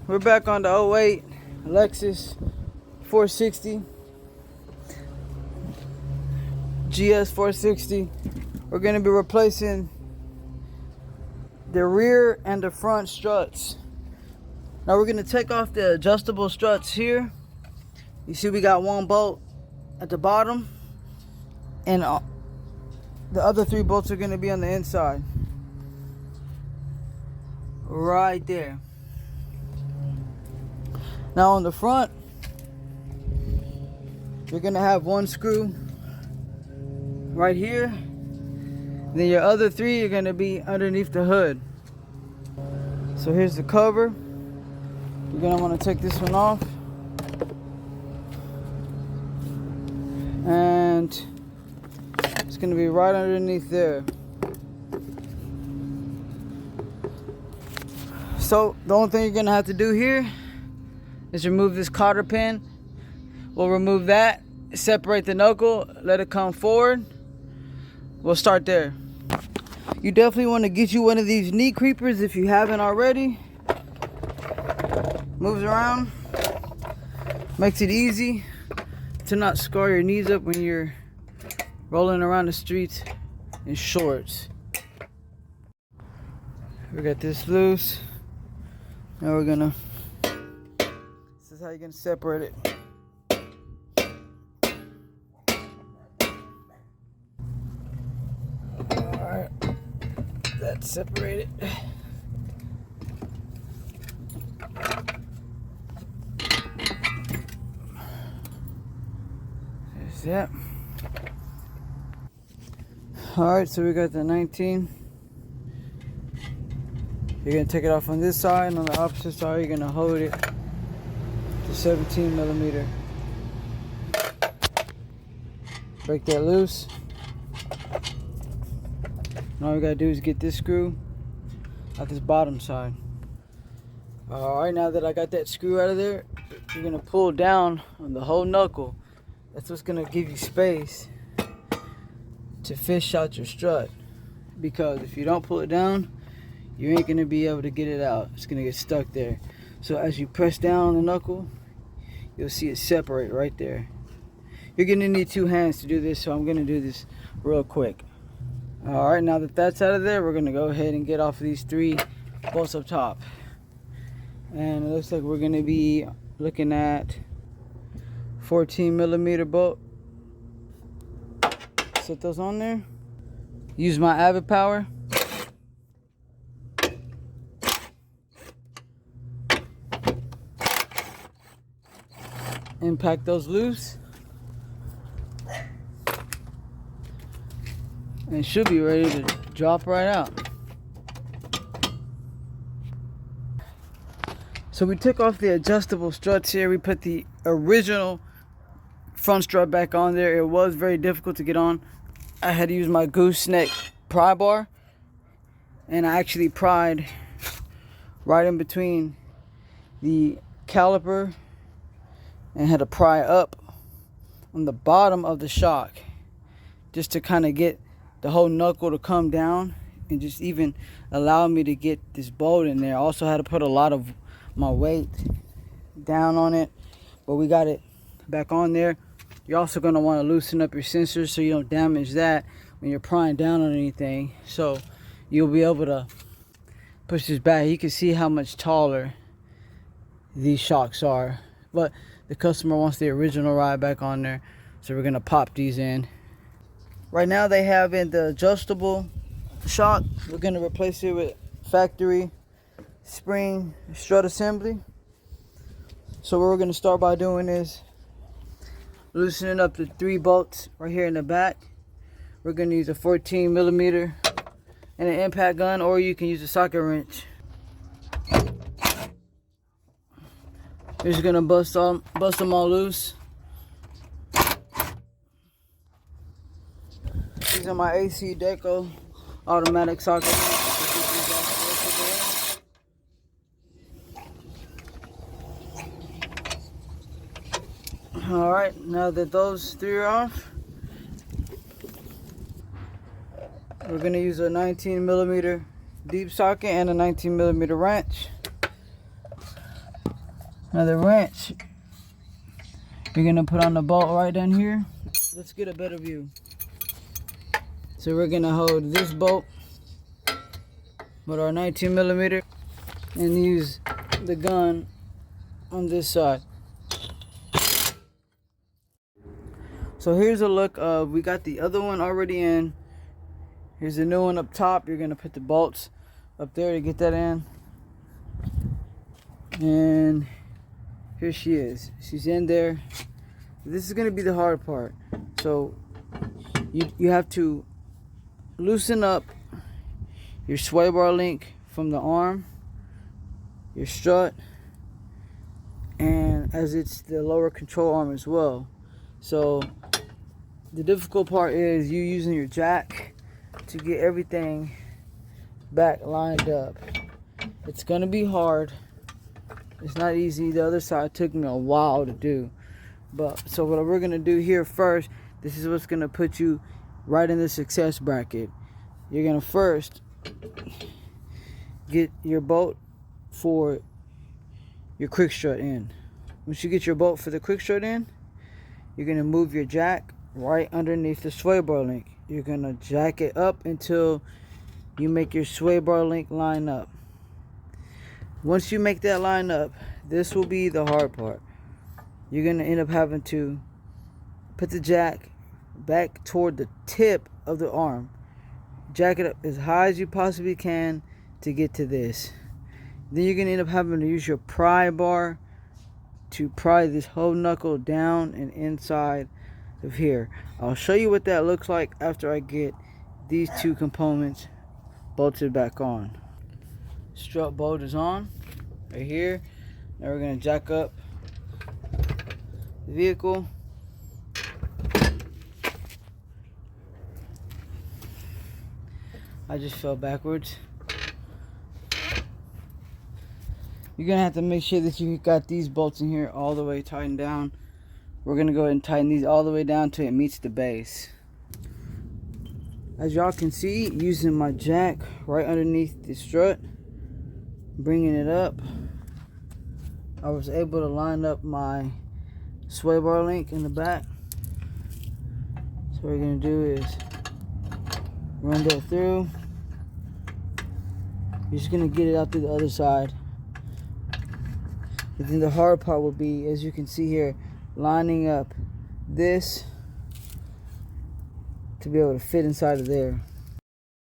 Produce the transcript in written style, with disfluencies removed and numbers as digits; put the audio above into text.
We're back on the '08 Lexus 460 GS 460. We're going to be replacing the rear and the front struts. Now we're going to take off the adjustable struts here. You see we got one bolt at the bottom, and the other 3 bolts are going to be on the inside right there. Now on the front, you're gonna have 1 screw right here. Then your other 3 are gonna be underneath the hood. So here's the cover. You're gonna wanna take this one off. And it's gonna be right underneath there. So the only thing you're gonna have to do here is remove this cotter pin. We'll remove that, separate the knuckle, let it come forward. We'll start there. You definitely want to get you one of these knee creepers if you haven't already. Moves around, makes it easy to not scar your knees up when you're rolling around the streets in shorts. We got this loose. Now we're gonna, this is how you're gonna separate it. Alright, that's separated. There's that. Alright, so we got the 19. You're going to take it off on this side, and on the opposite side you're going to hold it to 17 millimeter. Break that loose. And all we got to do is get this screw out this bottom side. Alright, now that I got that screw out of there, you're going to pull down on the whole knuckle. That's what's going to give you space to fish out your strut. Because if you don't pull it down, you ain't going to be able to get it out. It's going to get stuck there. So as you press down on the knuckle, you'll see it separate right there. You're going to need 2 hands to do this, so I'm going to do this real quick. Alright, now that that's out of there, we're going to go ahead and get off of these 3 bolts up top. And it looks like we're going to be looking at 14 millimeter bolt. Set those on there. Use my Avid power. Impact those loose. And it should be ready to drop right out. So we took off the adjustable struts here. We put the original front strut back on there. It was very difficult to get on. I had to use my gooseneck pry bar, and I actually pried right in between the caliper and had to pry up on the bottom of the shock just to kind of get the whole knuckle to come down and just even allow me to get this bolt in there. I also had to put a lot of my weight down on it, but we got it back on there. You're also going to want to loosen up your sensors so you don't damage that when you're prying down on anything. So you'll be able to push this back. You can see how much taller these shocks are, but the customer wants the original ride back on there, so we're going to pop these in. Right now they have in the adjustable shock. We're going to replace it with factory spring strut assembly. So what we're going to start by doing is loosening up the 3 bolts right here in the back. We're going to use a 14 millimeter and an impact gun, or you can use a socket wrench. We're just going to bust them all loose. These are my AC Deco automatic socket wrenches. Alright, now that those 3 are off, we're going to use a 19 millimeter deep socket and a 19 millimeter wrench. Now the wrench, you're gonna put on the bolt right down here. Let's get a better view. So we're gonna hold this bolt with our 19mm and use the gun on this side. So here's a look of, we got the other one already in. Here's the new one up top. You're gonna put the bolts up there to get that in. And here she is. She's in there. This is gonna be the hard part. So you have to loosen up your sway bar link from the arm, your strut, and as it's the lower control arm as well. So the difficult part is you using your jack to get everything back lined up. It's gonna be hard. It's not easy. The other side took me a while to do. But so what we're gonna do here first, this is what's gonna put you right in the success bracket. You're gonna first get your bolt for your quick strut in. Once you get your bolt for the quick strut in, you're gonna move your jack right underneath the sway bar link. You're gonna jack it up until you make your sway bar link line up. Once you make that line up, this will be the hard part. You're gonna end up having to put the jack back toward the tip of the arm. Jack it up as high as you possibly can to get to this. Then you're gonna end up having to use your pry bar to pry this whole knuckle down and inside of here. I'll show you what that looks like after I get these two components bolted back on. Strut bolt is on right here. Now we're gonna jack up the vehicle. I just fell backwards. You're gonna have to make sure that you got these bolts in here all the way tightened down. We're gonna go ahead and tighten these all the way down till it meets the base. As y'all can see, using my jack right underneath the strut, bringing it up, I was able to line up my sway bar link in the back. So what we're gonna do is run that through. You're just gonna get it out through the other side. But then the hard part will be, as you can see here, lining up this to be able to fit inside of there.